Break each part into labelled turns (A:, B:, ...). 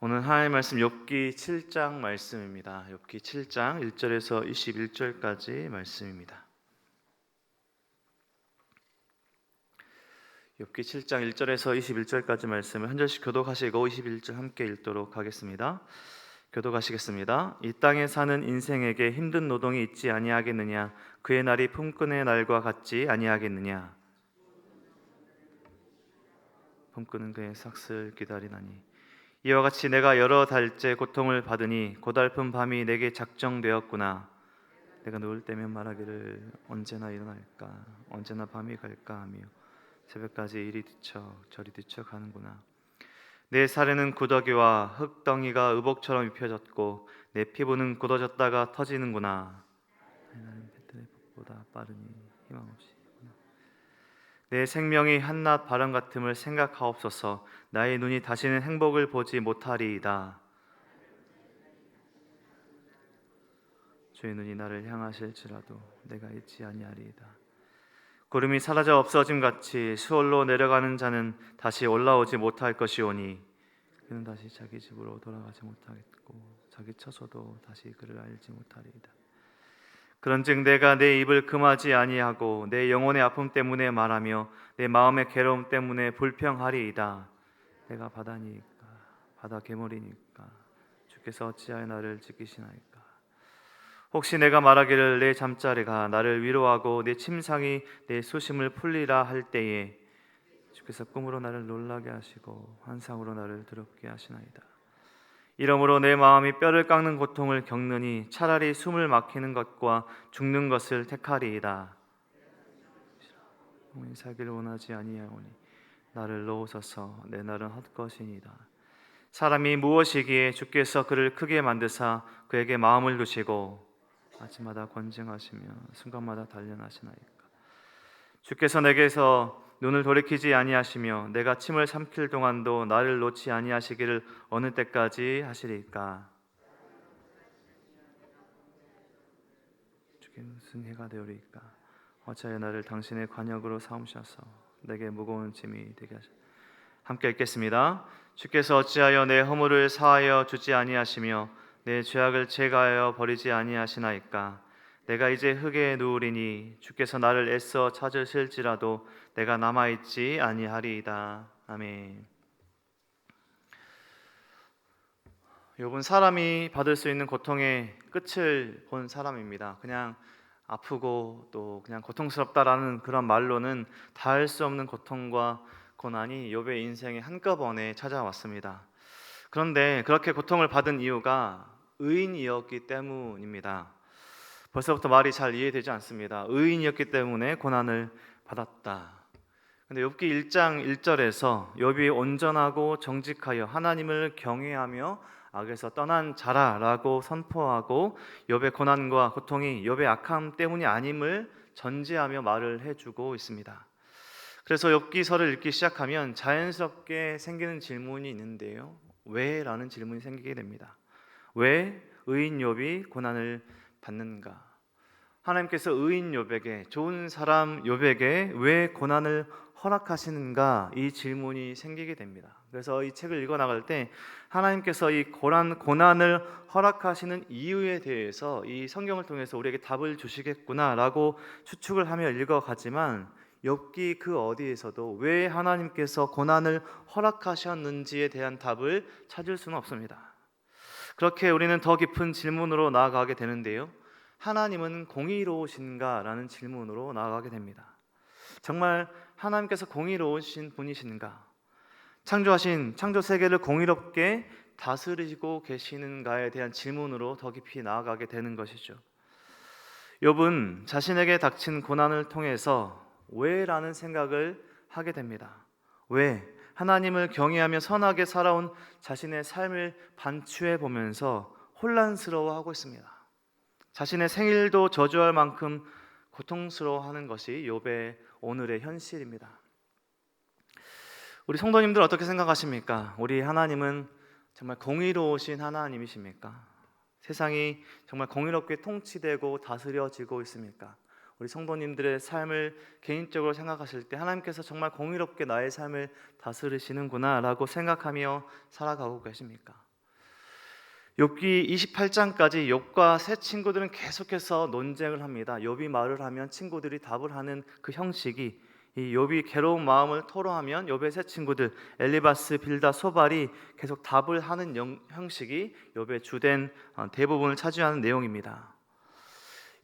A: 오늘 하나님의 말씀 욥기 7장 말씀입니다. 욥기 7장 1절에서 21절까지 말씀입니다. 욥기 7장 1절에서 21절까지 말씀을 한 절씩 교독하시고 21절 함께 읽도록 하겠습니다. 교독하시겠습니다. 이 땅에 사는 인생에게 힘든 노동이 있지 아니하겠느냐? 그의 날이 품꾼의 날과 같지 아니하겠느냐? 품꾼은 그의 삭슬 기다리나니 이와 같이 내가 여러 달째 고통을 받으니 고달픈 밤이 내게 작정되었구나. 내가 누울 때면 말하기를 언제나 일어날까, 언제나 밤이 갈까 하며 새벽까지 이리 뒤척 저리 뒤척 하는구나. 내 살에는 구더기와 흙덩이가 의복처럼 입혀졌고 내 피부는 굳어졌다가 터지는구나. 나는 배틀의 폭보다 빠르니 희망없이 내 생명이 한낮 바람 같음을 생각하옵소서. 나의 눈이 다시는 행복을 보지 못하리이다. 주의 눈이 나를 향하실지라도 내가 잊지 아니하리이다. 구름이 사라져 없어짐 같이 수월로 내려가는 자는 다시 올라오지 못할 것이오니 그는 다시 자기 집으로 돌아가지 못하겠고 자기 처소도 다시 그를 알지 못하리이다. 그런즉 내가 내 입을 금하지 아니하고 내 영혼의 아픔 때문에 말하며 내 마음의 괴로움 때문에 불평하리이다. 내가 바다니까 바다 괴물이니까 주께서 어찌하여 나를 지키시나이까. 혹시 내가 말하기를 내 잠자리가 나를 위로하고 내 침상이 내 수심을 풀리라 할 때에 주께서 꿈으로 나를 놀라게 하시고 환상으로 나를 더럽게 하시나이다. 이러므로 내 마음이 뼈를 깎는 고통을 겪느니 차라리 숨을 막히는 것과 죽는 것을 택하리이다. 영원히 살기를 원하지 아니하오니 나를 놓으소서. 내 날은 헛것이니이다. 사람이 무엇이기에 주께서 그를 크게 만드사 그에게 마음을 두시고 아침마다 권징하시며 순간마다 단련하시나이까. 주께서 내게서 눈을 돌이키지 아니하시며 내가 침을 삼킬 동안도 나를 놓지 아니하시기를 어느 때까지 하시리까. 주께 무슨 해가 되오리까. 어찌하여 나를 당신의 관역으로 삼으셔서 내게 무거운 짐이 되게 하시오. 함께 읽겠습니다. 주께서 어찌하여 내 허물을 사하여 주지 아니하시며 내 죄악을 제거하여 버리지 아니하시나이까. 내가 이제 흙에 누우리니 주께서 나를 애써 찾으실지라도 내가 남아있지 아니하리이다. 아멘. 욥은 사람이 받을 수 있는 고통의 끝을 본 사람입니다. 그냥 아프고 또 그냥 고통스럽다라는 그런 말로는 닿을 수 없는 고통과 고난이 욥의 인생에 한꺼번에 찾아왔습니다. 그런데 그렇게 고통을 받은 이유가 의인이었기 때문입니다. 벌써부터 말이 잘 이해되지 않습니다. 의인이었기 때문에 고난을 받았다. 근데 욥기 1장 1절에서 욥이 온전하고 정직하여 하나님을 경외하며 악에서 떠난 자라라고 선포하고 욥의 고난과 고통이 욥의 악함 때문이 아님을 전제하며 말을 해주고 있습니다. 그래서 욥기서를 읽기 시작하면 자연스럽게 생기는 질문이 있는데요. 왜? 라는 질문이 생기게 됩니다. 왜 의인 욥이 고난을 받는가? 하나님께서 의인 욥에게, 좋은 사람 욥에게 왜 고난을 허락하시는가? 이 질문이 생기게 됩니다. 그래서 이 책을 읽어 나갈 때 하나님께서 이 고난을 허락하시는 이유에 대해서 이 성경을 통해서 우리에게 답을 주시겠구나라고 추측을 하며 읽어가지만 욥기 그 어디에서도 왜 하나님께서 고난을 허락하셨는지에 대한 답을 찾을 수는 없습니다. 그렇게 우리는 더 깊은 질문으로 나아가게 되는데요. 하나님은 공의로우신가? 라는 질문으로 나아가게 됩니다. 정말 하나님께서 공의로우신 분이신가? 창조하신 창조 세계를 공의롭게 다스리고 계시는가에 대한 질문으로 더 깊이 나아가게 되는 것이죠. 욥은 자신에게 닥친 고난을 통해서 왜라는 생각을 하게 됩니다. 왜? 하나님을 경외하며 선하게 살아온 자신의 삶을 반추해 보면서 혼란스러워하고 있습니다. 자신의 생일도 저주할 만큼 고통스러워하는 것이 욥의 오늘의 현실입니다. 우리 성도님들 어떻게 생각하십니까? 우리 하나님은 정말 공의로우신 하나님이십니까? 세상이 정말 공의롭게 통치되고 다스려지고 있습니까? 우리 성도님들의 삶을 개인적으로 생각하실 때 하나님께서 정말 공의롭게 나의 삶을 다스리시는구나 라고 생각하며 살아가고 계십니까? 욥기 28장까지 욥과 세 친구들은 계속해서 논쟁을 합니다. 욥이 말을 하면 친구들이 답을 하는 그 형식이, 이 욥이 괴로운 마음을 토로하면 욥의 세 친구들 엘리바스, 빌다, 소발이 계속 답을 하는 형식이 욥의 주된 대부분을 차지하는 내용입니다.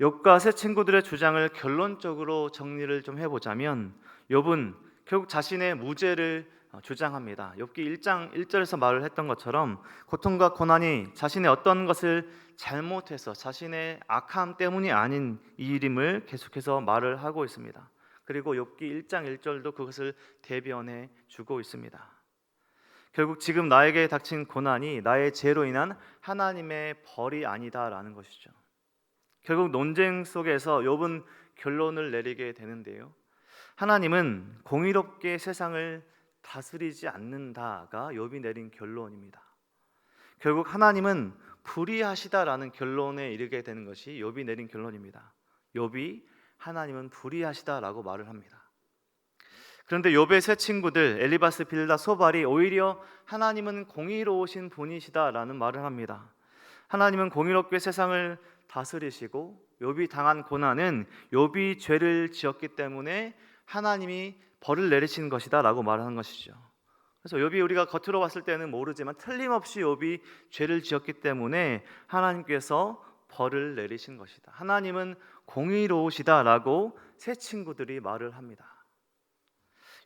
A: 욥과 세 친구들의 주장을 결론적으로 정리를 좀 해보자면, 욥은 결국 자신의 무죄를 주장합니다. 욥기 1장 1절에서 말을 했던 것처럼 고통과 고난이 자신의 어떤 것을 잘못해서 자신의 악함 때문이 아닌 일임을 계속해서 말을 하고 있습니다. 그리고 욥기 1장 1절도 그것을 대변해 주고 있습니다. 결국 지금 나에게 닥친 고난이 나의 죄로 인한 하나님의 벌이 아니다라는 것이죠. 결국 논쟁 속에서 욥은 결론을 내리게 되는데요. 하나님은 공의롭게 세상을 다스리지 않는다가 욥이 내린 결론입니다. 결국 하나님은 불의하시다라는 결론에 이르게 되는 것이 욥이 내린 결론입니다. 욥이 하나님은 불의하시다라고 말을 합니다. 그런데 욥의 세 친구들 엘리바스, 빌다, 소발이 오히려 하나님은 공의로우신 분이시다라는 말을 합니다. 하나님은 공의롭게 세상을 다스리시고 욥이 당한 고난은 욥이 죄를 지었기 때문에 하나님이 벌을 내리신 것이다 라고 말하는 것이죠. 그래서 욥이 우리가 겉으로 봤을 때는 모르지만 틀림없이 욥이 죄를 지었기 때문에 하나님께서 벌을 내리신 것이다. 하나님은 공의로우시다 라고 세 친구들이 말을 합니다.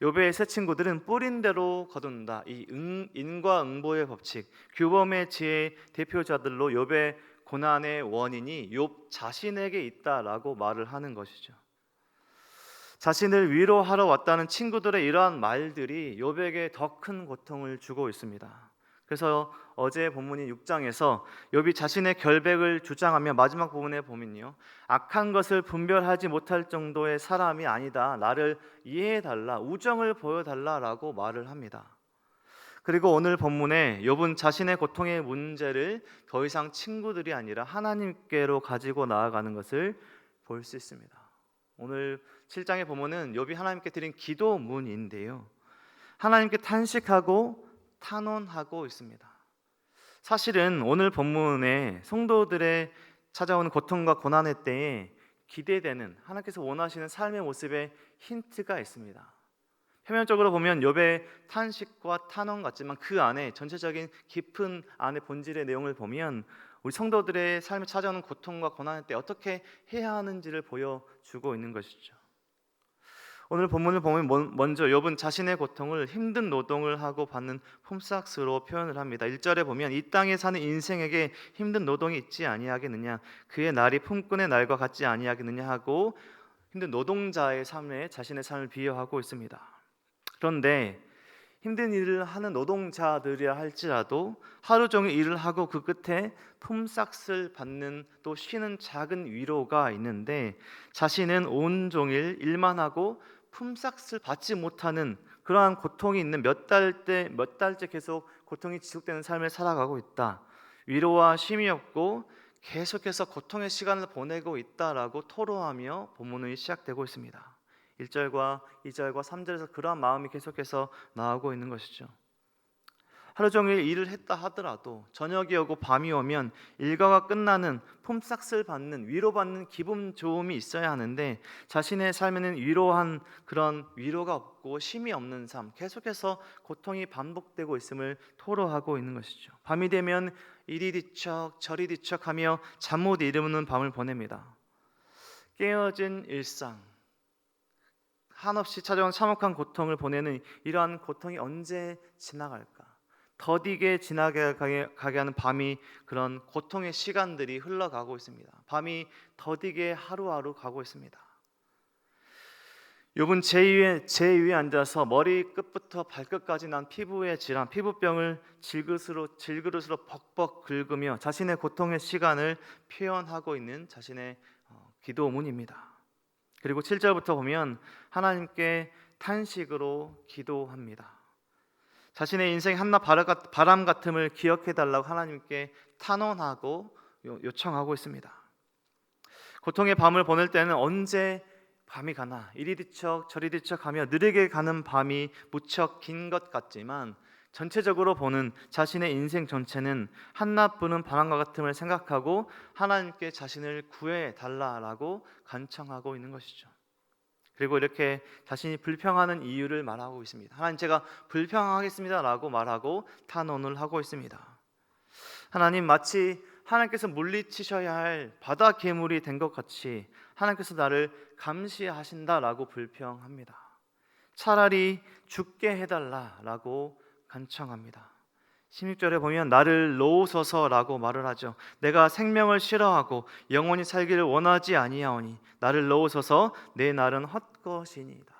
A: 욥의 세 친구들은 뿌린 대로 거둔다. 이 인과응보의 법칙, 규범의 지혜의 대표자들로 욥의 고난의 원인이 욥 자신에게 있다라고 말을 하는 것이죠. 자신을 위로하러 왔다는 친구들의 이러한 말들이 욥에게 더 큰 고통을 주고 있습니다. 그래서 어제 본문인 6장에서 욥이 자신의 결백을 주장하며 마지막 부분에 보면요, 악한 것을 분별하지 못할 정도의 사람이 아니다, 나를 이해해달라, 우정을 보여달라라고 말을 합니다. 그리고 오늘 본문에 욥은 자신의 고통의 문제를 더 이상 친구들이 아니라 하나님께로 가지고 나아가는 것을 볼 수 있습니다. 오늘 7장의 본문은 욥이 하나님께 드린 기도문인데요, 하나님께 탄식하고 탄원하고 있습니다. 사실은 오늘 본문에 성도들의 찾아오는 고통과 고난의 때에 기대되는 하나님께서 원하시는 삶의 모습에 힌트가 있습니다. 표면적으로 보면 욥의 탄식과 탄원 같지만 그 안에 전체적인 깊은 안의 본질의 내용을 보면 우리 성도들의 삶에 찾아오는 고통과 고난의 때 어떻게 해야 하는지를 보여주고 있는 것이죠. 오늘 본문을 보면 먼저 욥은 자신의 고통을 힘든 노동을 하고 받는 폼삭스로 표현을 합니다. 1절에 보면 이 땅에 사는 인생에게 힘든 노동이 있지 아니하겠느냐, 그의 날이 품꾼의 날과 같지 아니하겠느냐 하고 힘든 노동자의 삶에 자신의 삶을 비유하고 있습니다. 그런데 힘든 일을 하는 노동자들이라 할지라도 하루 종일 일을 하고 그 끝에 품삯을 받는 또 쉬는 작은 위로가 있는데, 자신은 온종일 일만 하고 품삯을 받지 못하는 그러한 고통이 있는 몇 달째 계속 고통이 지속되는 삶을 살아가고 있다. 위로와 쉼이 없고 계속해서 고통의 시간을 보내고 있다라고 토로하며 본문이 시작되고 있습니다. 1절과 2절과 3절에서 그러한 마음이 계속해서 나오고 있는 것이죠. 하루 종일 일을 했다 하더라도 저녁이 오고 밤이 오면 일과가 끝나는 품삯을 받는, 위로받는 기분 좋음이 있어야 하는데 자신의 삶에는 위로한 그런 위로가 없고 쉼이 없는 삶, 계속해서 고통이 반복되고 있음을 토로하고 있는 것이죠. 밤이 되면 이리 뒤척 저리 뒤척하며 잠 못 이루는 밤을 보냅니다. 깨어진 일상, 한없이 찾아온 참혹한 고통을 보내는 이러한 고통이 언제 지나갈까? 더디게 지나게 가게 하는 밤이, 그런 고통의 시간들이 흘러가고 있습니다. 밤이 더디게 하루하루 가고 있습니다. 욥은 제 위에 앉아서 머리 끝부터 발끝까지 난 피부의 질환, 피부병을 질그릇으로 벅벅 긁으며 자신의 고통의 시간을 표현하고 있는 자신의 기도문입니다. 그리고 7절부터 보면 하나님께 탄식으로 기도합니다. 자신의 인생 한낱 바람 같음을 기억해달라고 하나님께 탄원하고 요청하고 있습니다. 고통의 밤을 보낼 때는 언제 밤이 가나, 이리 뒤척 저리 뒤척하며 느리게 가는 밤이 무척 긴 것 같지만 전체적으로 보는 자신의 인생 전체는 한낱부는 바람과 같음을 생각하고 하나님께 자신을 구해 달라라고 간청하고 있는 것이죠. 그리고 이렇게 자신이 불평하는 이유를 말하고 있습니다. 하나님, 제가 불평하겠습니다라고 말하고 탄원을 하고 있습니다. 하나님, 마치 하나님께서 물리치셔야 할 바다 괴물이 된 것 같이 하나님께서 나를 감시하신다라고 불평합니다. 차라리 죽게 해달라라고 간청합니다. 16절에 보면 나를 놓으소서라고 말을 하죠. 내가 생명을 싫어하고 영원히 살기를 원하지 아니하오니 나를 놓으소서, 내 날은 헛것이니이다.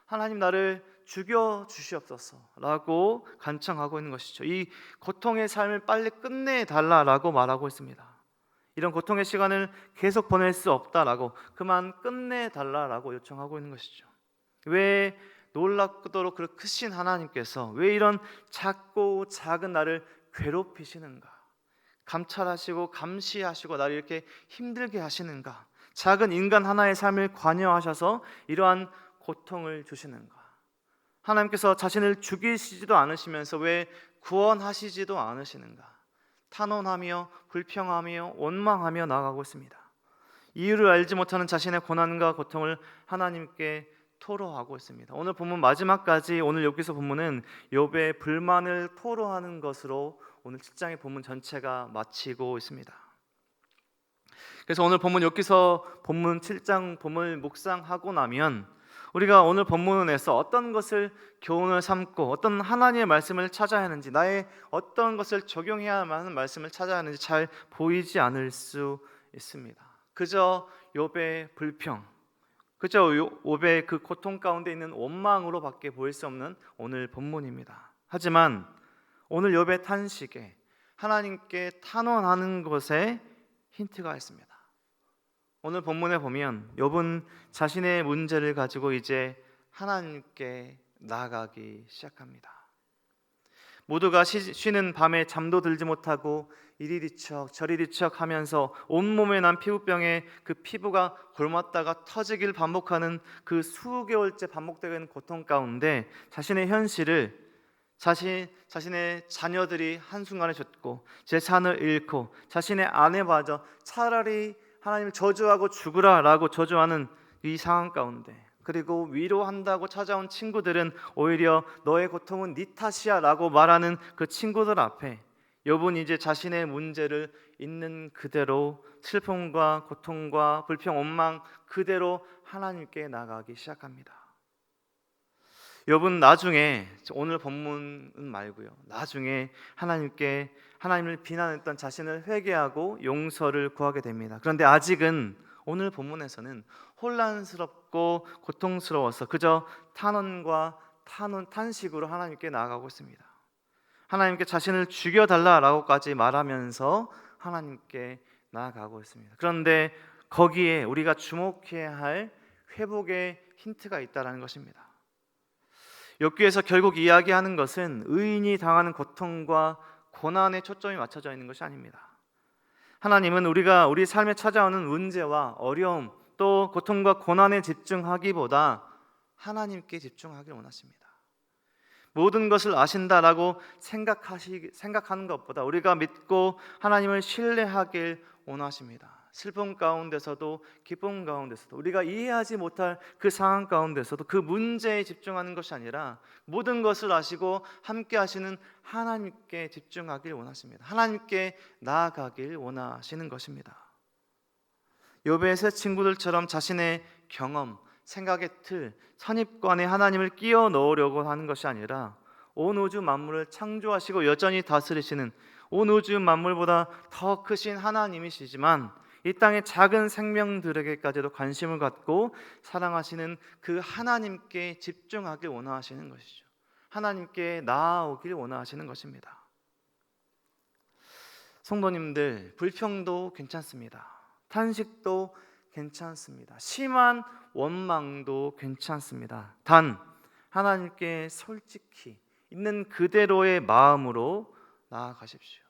A: 하나님, 나를 죽여 주시옵소서라고 간청하고 있는 것이죠. 이 고통의 삶을 빨리 끝내달라라고 말하고 있습니다. 이런 고통의 시간을 계속 보낼 수 없다라고, 그만 끝내달라라고 요청하고 있는 것이죠. 왜 놀랍도록 그렇게 크신 하나님께서 왜 이런 작고 작은 나를 괴롭히시는가? 감찰하시고 감시하시고 나를 이렇게 힘들게 하시는가? 작은 인간 하나의 삶을 관여하셔서 이러한 고통을 주시는가? 하나님께서 자신을 죽이시지도 않으시면서 왜 구원하시지도 않으시는가? 탄원하며 불평하며 원망하며 나아가고 있습니다. 이유를 알지 못하는 자신의 고난과 고통을 하나님께 토로하고 있습니다. 오늘 본문 마지막까지, 오늘 여기서 본문은 욥의 불만을 토로하는 것으로 오늘 7장의 본문 전체가 마치고 있습니다. 그래서 오늘 본문 여기서 본문 7장 본문을 묵상하고 나면 우리가 오늘 본문에서 어떤 것을 교훈을 삼고 어떤 하나님의 말씀을 찾아야 하는지, 나의 어떤 것을 적용해야 하는 말씀을 찾아야 하는지 잘 보이지 않을 수 있습니다. 그저 욥의 불평, 그저 욥의 그 고통 가운데 있는 원망으로밖에 보일 수 없는 오늘 본문입니다. 하지만 오늘 욥의 탄식에 하나님께 탄원하는 것에 힌트가 있습니다. 오늘 본문에 보면 욥은 자신의 문제를 가지고 이제 하나님께 나아가기 시작합니다. 모두가 쉬는 밤에 잠도 들지 못하고 이리 뒤척 저리 뒤척 하면서 온몸에 난 피부병에 그 피부가 골맞다가 터지길 반복하는 그 수개월째 반복되는 고통 가운데 자신의 현실을 자신의 자녀들이 한순간에 죽고 재산을 잃고 자신의 아내마저 차라리 하나님을 저주하고 죽으라라고 저주하는 이 상황 가운데, 그리고 위로한다고 찾아온 친구들은 오히려 너의 고통은 네 탓이야 라고 말하는 그 친구들 앞에 욥은 이제 자신의 문제를 있는 그대로 슬픔과 고통과 불평, 원망 그대로 하나님께 나가기 시작합니다. 욥은 나중에, 오늘 본문은 말고요, 나중에 하나님을 비난했던 자신을 회개하고 용서를 구하게 됩니다. 그런데 아직은 오늘 본문에서는 혼란스럽고 고통스러워서 그저 탄식으로 하나님께 나아가고 있습니다. 하나님께 자신을 죽여달라라고까지 말하면서 하나님께 나아가고 있습니다. 그런데 거기에 우리가 주목해야 할 회복의 힌트가 있다는 것입니다. 욥기에서 결국 이야기하는 것은 의인이 당하는 고통과 고난에 초점이 맞춰져 있는 것이 아닙니다. 하나님은 우리가 우리 삶에 찾아오는 문제와 어려움 또 고통과 고난에 집중하기보다 하나님께 집중하기를 원하십니다. 모든 것을 아신다라고 생각하는 것보다 우리가 믿고 하나님을 신뢰하길 원하십니다. 슬픔 가운데서도 기쁨 가운데서도 우리가 이해하지 못할 그 상황 가운데서도 그 문제에 집중하는 것이 아니라 모든 것을 아시고 함께 하시는 하나님께 집중하길 원하십니다. 하나님께 나아가길 원하시는 것입니다. 욥의 세 친구들처럼 자신의 경험, 생각의 틀, 선입관에 하나님을 끼워 넣으려고 하는 것이 아니라 온 우주 만물을 창조하시고 여전히 다스리시는 온 우주 만물보다 더 크신 하나님이시지만 이 땅의 작은 생명들에게까지도 관심을 갖고 사랑하시는 그 하나님께 집중하길 원하시는 것이죠. 하나님께 나아오길 원하시는 것입니다. 성도님들, 불평도 괜찮습니다. 탄식도 괜찮습니다. 심한 원망도 괜찮습니다. 단 하나님께 솔직히 있는 그대로의 마음으로 나아가십시오.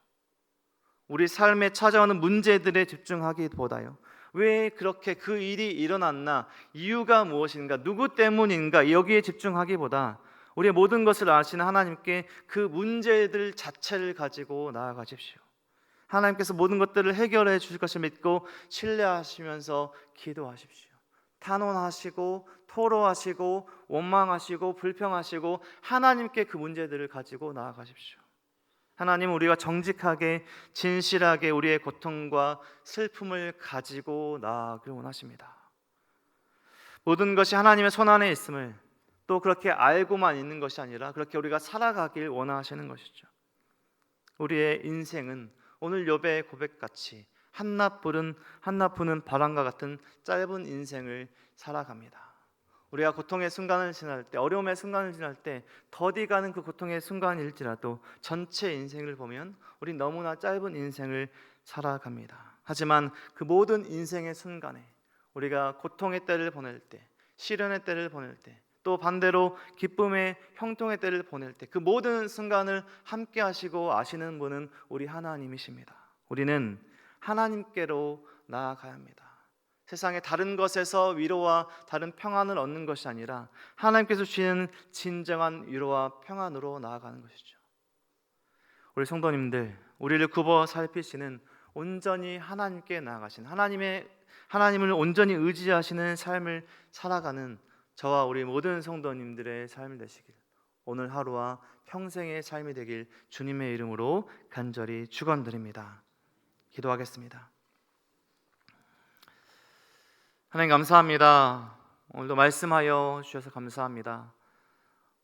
A: 우리 삶에 찾아오는 문제들에 집중하기보다요, 왜 그렇게 그 일이 일어났나, 이유가 무엇인가, 누구 때문인가 여기에 집중하기보다 우리의 모든 것을 아시는 하나님께 그 문제들 자체를 가지고 나아가십시오. 하나님께서 모든 것들을 해결해 주실 것을 믿고 신뢰하시면서 기도하십시오. 탄원하시고 토로하시고 원망하시고 불평하시고 하나님께 그 문제들을 가지고 나아가십시오. 하나님은 우리가 정직하게 진실하게 우리의 고통과 슬픔을 가지고 나아가길 원하십니다. 모든 것이 하나님의 손안에 있음을 또 그렇게 알고만 있는 것이 아니라 그렇게 우리가 살아가길 원하시는 것이죠. 우리의 인생은 오늘 욥의 고백같이 한낮 부는 바람과 같은 짧은 인생을 살아갑니다. 우리가 고통의 순간을 지날 때, 어려움의 순간을 지날 때 더디 가는 그 고통의 순간일지라도 전체 인생을 보면 우리 너무나 짧은 인생을 살아갑니다. 하지만 그 모든 인생의 순간에 우리가 고통의 때를 보낼 때, 시련의 때를 보낼 때, 또 반대로 기쁨의 형통의 때를 보낼 때 그 모든 순간을 함께 하시고 아시는 분은 우리 하나님이십니다. 우리는 하나님께로 나아가야 합니다. 세상의 다른 것에서 위로와 다른 평안을 얻는 것이 아니라 하나님께서 주시는 진정한 위로와 평안으로 나아가는 것이죠. 우리 성도님들, 우리를 굽어 살피시는 온전히 하나님께 나아가신 하나님을 온전히 의지하시는 삶을 살아가는 저와 우리 모든 성도님들의 삶이 되시길, 오늘 하루와 평생의 삶이 되길 주님의 이름으로 간절히 축원드립니다. 기도하겠습니다. 하나님 감사합니다. 오늘도 말씀하여 주셔서 감사합니다.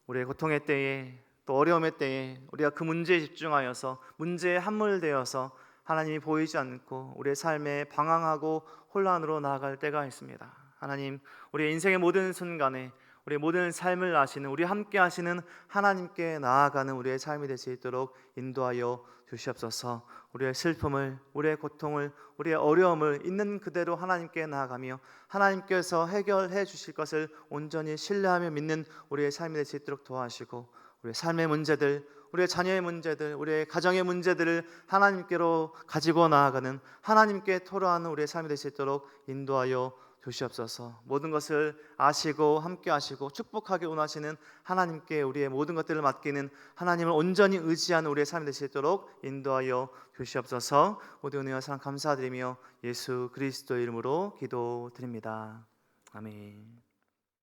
A: 우리의 고통의 때에 또 어려움의 때에 우리가 그 문제에 집중하여서 문제에 함몰되어서 하나님이 보이지 않고 우리의 삶에 방황하고 혼란으로 나아갈 때가 있습니다. 하나님, 우리의 인생의 모든 순간에 우리의 모든 삶을 아시는, 우리 함께 하시는 하나님께 나아가는 우리의 삶이 될 수 있도록 인도하여 주시옵소서. 우리의 슬픔을, 우리의 고통을, 우리의 어려움을 있는 그대로 하나님께 나아가며 하나님께서 해결해 주실 것을 온전히 신뢰하며 믿는 우리의 삶이 될 수 있도록 도와주시고, 우리의 삶의 문제들, 우리의 자녀의 문제들, 우리의 가정의 문제들을 하나님께로 가지고 나아가는, 하나님께 토로하는 우리의 삶이 될 수 있도록 인도하여 주시옵소서. 모든 것을 아시고 함께 하시고 축복하게 원하시는 하나님께 우리의 모든 것들을 맡기는, 하나님을 온전히 의지하는 우리의 삶이 될 수 있도록 인도하여 주시옵소서. 모든 은혜와 사랑 감사드리며 예수 그리스도의 이름으로 기도드립니다. 아멘.